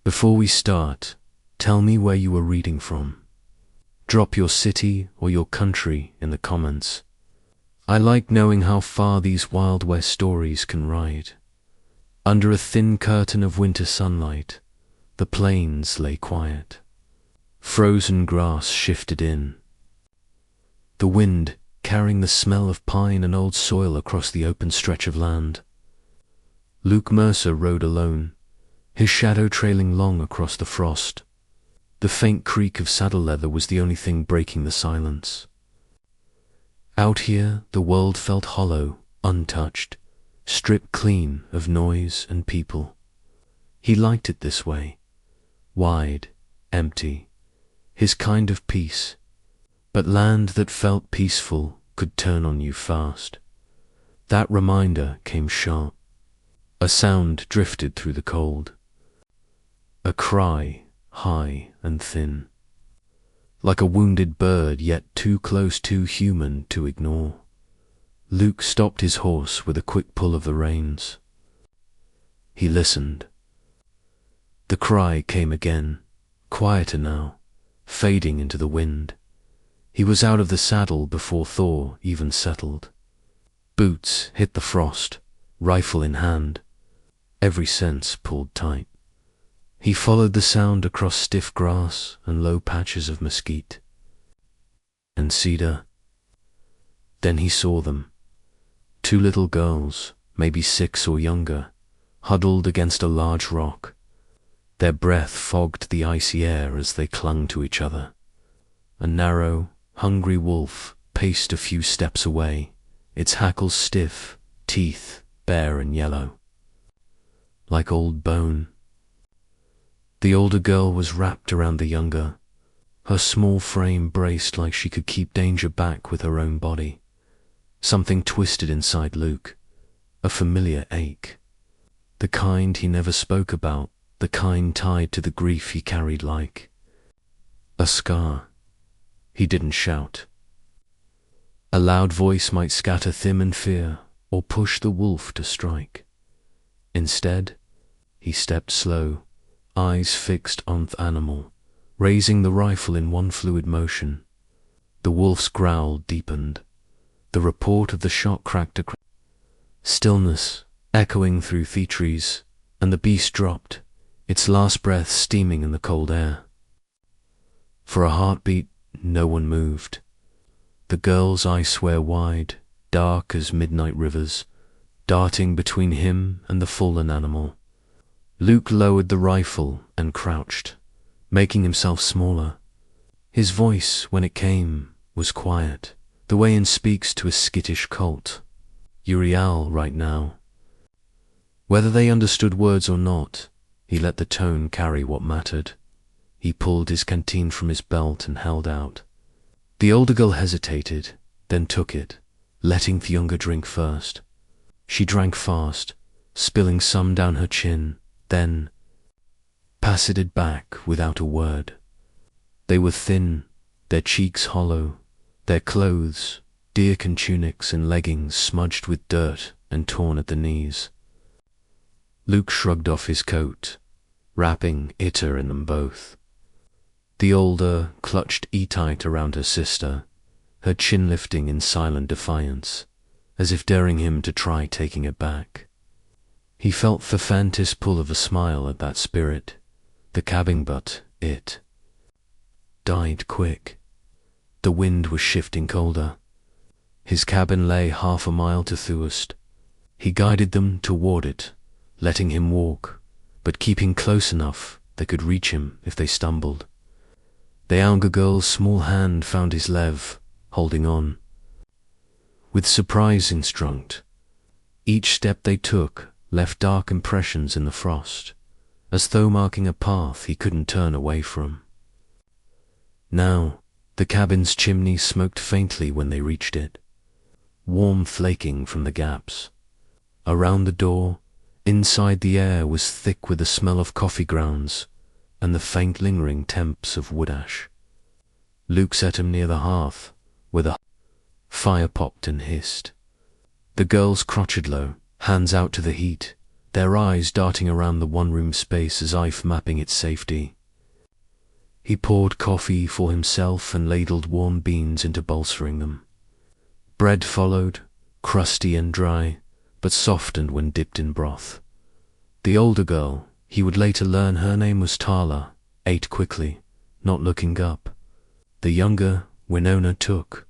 Before we start, tell me where you were reading from. Drop your city or your country in the comments. I like knowing how far these Wild West stories can ride. Under a thin curtain of winter sunlight, the plains lay quiet. Frozen grass shifted in. The wind carrying the smell of pine and old soil across the open stretch of land. Luke Mercer rode alone, his shadow trailing long across the frost. The faint creak of saddle leather was the only thing breaking the silence. Out here, the world felt hollow, untouched, stripped clean of noise and people. He liked it this way, wide, empty, his kind of peace. But land that felt peaceful could turn on you fast. That reminder came sharp. A sound drifted through the cold. A cry, high and thin. Like a wounded bird, yet too close, too human to ignore. Luke stopped his horse with a quick pull of the reins. He listened. The cry came again, quieter now, fading into the wind. He was out of the saddle before Thor even settled. Boots hit the frost, rifle in hand, every sense pulled tight. He followed the sound across stiff grass and low patches of mesquite and cedar. Then he saw them. Two little girls, maybe 6 or younger, huddled against a large rock. Their breath fogged the icy air as they clung to each other. A narrow, hungry wolf paced a few steps away, its hackles stiff, teeth bare and yellow, like old bone. The older girl was wrapped around the younger, her small frame braced like she could keep danger back with her own body. Something twisted inside Luke, a familiar ache. The kind he never spoke about, the kind tied to the grief he carried like a scar. He didn't shout. A loud voice might scatter Thim and fear or push the wolf to strike. Instead, he stepped slow, eyes fixed on the animal, raising the rifle in one fluid motion. The wolf's growl deepened. The report of the shot cracked across stillness, echoing through the trees, and the beast dropped, its last breath steaming in the cold air. For a heartbeat, no one moved. The girl's eyes were wide, dark as midnight rivers, darting between him and the fallen animal. Luke lowered the rifle and crouched, making himself smaller. His voice, when it came, was quiet, the way one speaks to a skittish colt. Uriel right now. Whether they understood words or not, he let the tone carry what mattered. He pulled his canteen from his belt and held out. The older girl hesitated, then took it, letting the younger drink first. She drank fast, spilling some down her chin, then passed it back without a word. They were thin, their cheeks hollow, their clothes, deerskin tunics and leggings smudged with dirt and torn at the knees. Luke shrugged off his coat, wrapping Ita in them both. The older clutched tight around her sister, her chin lifting in silent defiance, as if daring him to try taking it back. He felt the faintest pull of a smile at that spirit, the cabin, but it died quick. The wind was shifting colder. His cabin lay half a mile to Thuest. He guided them toward it, letting him walk, but keeping close enough they could reach him if they stumbled. The younger girl's small hand found his lev, holding on. With surprising strength, each step they took left dark impressions in the frost, as though marking a path he couldn't turn away from. Now, the cabin's chimney smoked faintly when they reached it, warm flaking from the gaps. Around the door, inside, the air was thick with the smell of coffee grounds and the faint lingering temps of wood ash. Luke set him near the hearth, where the fire popped and hissed. The girls crotched low, hands out to the heat, their eyes darting around the one-room space as if mapping its safety. He poured coffee for himself and ladled warm beans into bolstering them. Bread followed, crusty and dry, but softened when dipped in broth. The older girl, he would later learn her name was Tala, ate quickly, not looking up. The younger, Winona, took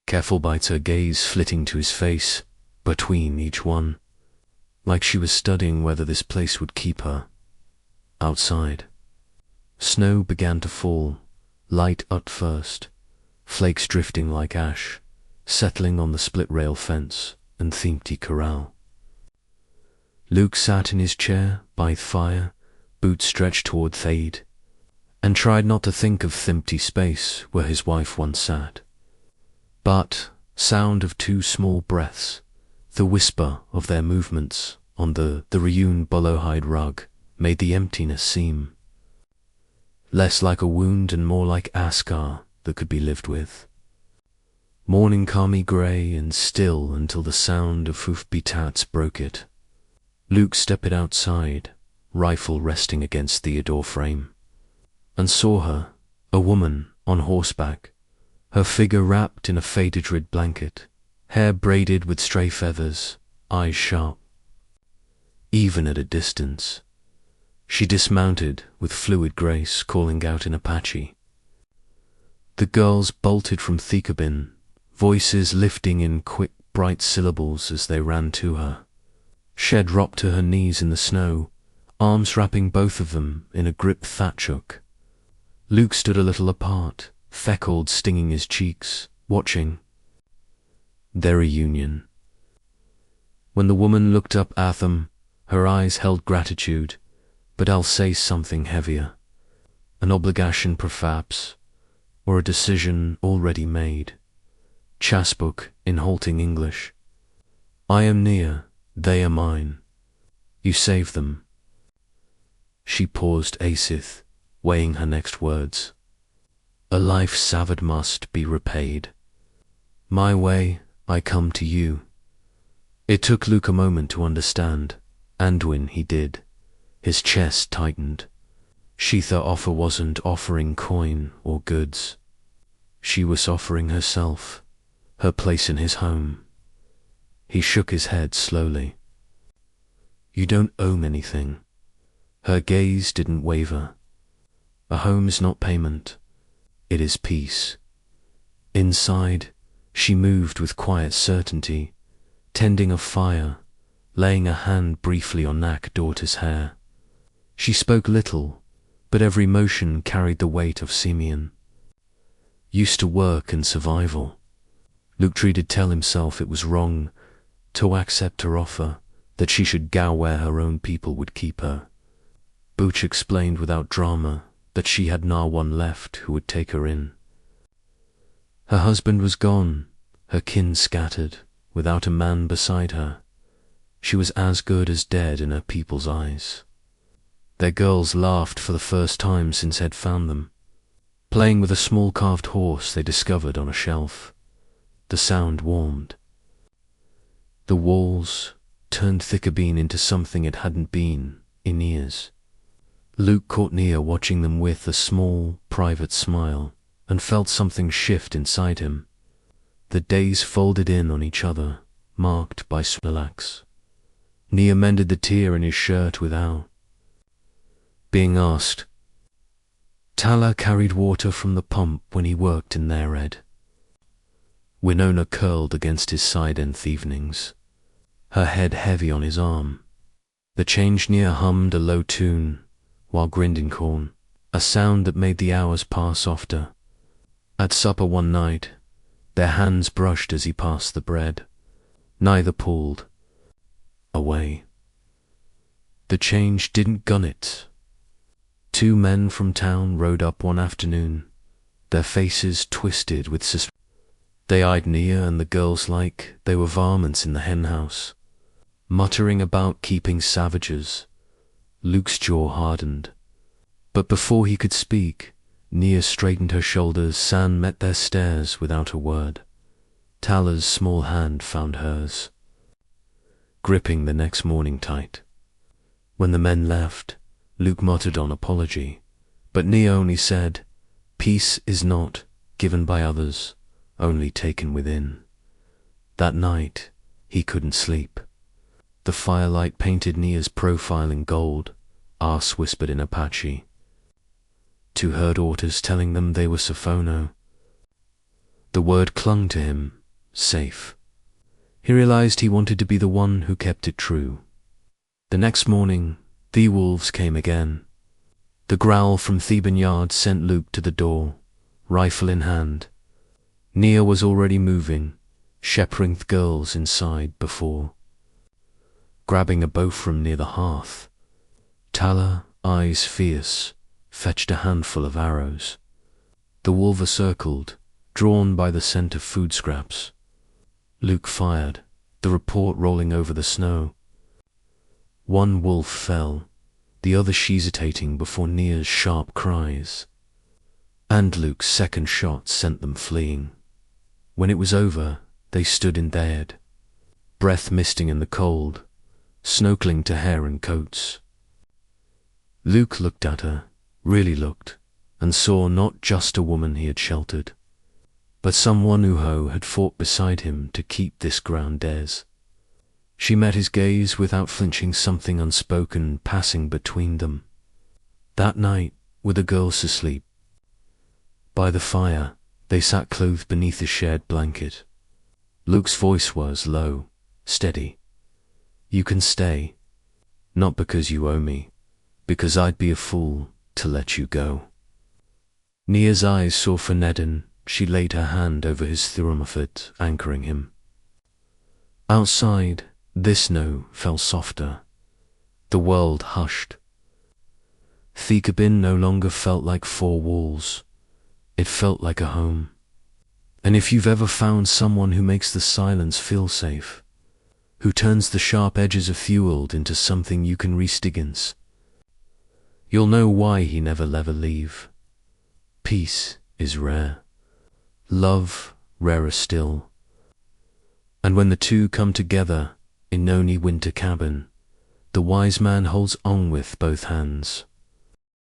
careful bites, her gaze flitting to his face, between each one, like she was studying whether this place would keep her. Outside, snow began to fall, light at first, flakes drifting like ash, settling on the split-rail fence and the empty corral. Luke sat in his chair by the fire, boots stretched toward Thade, and tried not to think of the empty space where his wife once sat. But sound of two small breaths, the whisper of their movements on the rehewn bullowhide rug, made the emptiness seem less like a wound and more like a scar that could be lived with. Morning calmly grey and still until the sound of hoof-beats broke it. Luke stepped outside, rifle resting against the door frame, and saw her, a woman on horseback, her figure wrapped in a faded red blanket, hair braided with stray feathers, eyes sharp. Even at a distance, she dismounted with fluid grace, calling out in Apache. The girls bolted from the cabin, voices lifting in quick, bright syllables as they ran to her. She dropped to her knees in the snow, arms wrapping both of them in a grip thatchhook. Luke stood a little apart, freckled stinging his cheeks, watching their reunion. When the woman looked up at them, her eyes held gratitude, but I'll say something heavier. An obligation perhaps, or a decision already made. Chasbook in halting English. I am near, they are mine. You save them. She paused, Asith, weighing her next words. A life saved must be repaid. My way, I come to you. It took Luke a moment to understand, and when he did, his chest tightened. Sheetha offer wasn't offering coin or goods. She was offering herself, her place in his home. He shook his head slowly. You don't owe me anything. Her gaze didn't waver. A home is not payment. It is peace. Inside, she moved with quiet certainty, tending a fire, laying a hand briefly on Nak daughter's hair. She spoke little, but every motion carried the weight of Simeon. Used to work and survival, Luke tried to tell himself it was wrong to accept her offer, that she should go where her own people would keep her. Butch explained without drama that she had no one left who would take her in. Her husband was gone, her kin scattered, without a man beside her. She was as good as dead in her people's eyes. Their girls laughed for the first time since Ed found them, playing with a small carved horse they discovered on a shelf. The sound warmed. The walls turned Thickerbean into something it hadn't been in years. Luke caught Nia watching them with a small, private smile, and felt something shift inside him. The days folded in on each other, marked by relax. Nia mended the tear in his shirt without being asked. Tala carried water from the pump when he worked in their ed. Winona curled against his side in the evenings, her head heavy on his arm. The change near hummed a low tune, while grinding corn, a sound that made the hours pass softer. At supper one night, their hands brushed as he passed the bread. Neither pulled away. The change didn't gun it. Two men from town rode up one afternoon, their faces twisted with suspicion. They eyed Nia and the girls like they were varmints in the henhouse, muttering about keeping savages. Luke's jaw hardened. But before he could speak, Nia straightened her shoulders. San met their stares without a word. Tala's small hand found hers. gripping the next morning tight. When the men left, Luke muttered an apology, but Nia only said, "Peace is not given by others, only taken within." That night, he couldn't sleep. The firelight painted Nia's profile in gold, Ars whispered in Apache to her daughters, telling them they were Sophono. The word clung to him, safe. He realized he wanted to be the one who kept it true. The next morning, the wolves came again. The growl from Theban Yard sent Luke to the door, rifle in hand. Nia was already moving, shepherding the girls inside before grabbing a bow from near the hearth. Tala, eyes fierce, fetched a handful of arrows. The wolves circled, drawn by the scent of food scraps. Luke fired, the report rolling over the snow. One wolf fell, the other hesitating before Nia's sharp cries. And Luke's second shot sent them fleeing. When it was over, they stood in bed, breath misting in the cold, snow clinging to hair and coats. Luke looked at her, really looked, and saw not just a woman he had sheltered, but someone who had fought beside him to keep this ground theirs. She met his gaze without flinching, something unspoken passing between them. That night, with the girls asleep by the fire, they sat clothed beneath a shared blanket. Luke's voice was low, steady. "You can stay, not because you owe me, because I'd be a fool to let you go." Nia's eyes saw Fenedin. She laid her hand over his thermophyte, anchoring him. Outside, this snow fell softer. The world hushed. Thekabin no longer felt like four walls. It felt like a home. And if you've ever found someone who makes the silence feel safe, who turns the sharp edges of fueled into something you can reach against, you'll know why he never leave. Peace is rare. Love rarer still. And when the two come together in Noni winter cabin, the wise man holds on with both hands.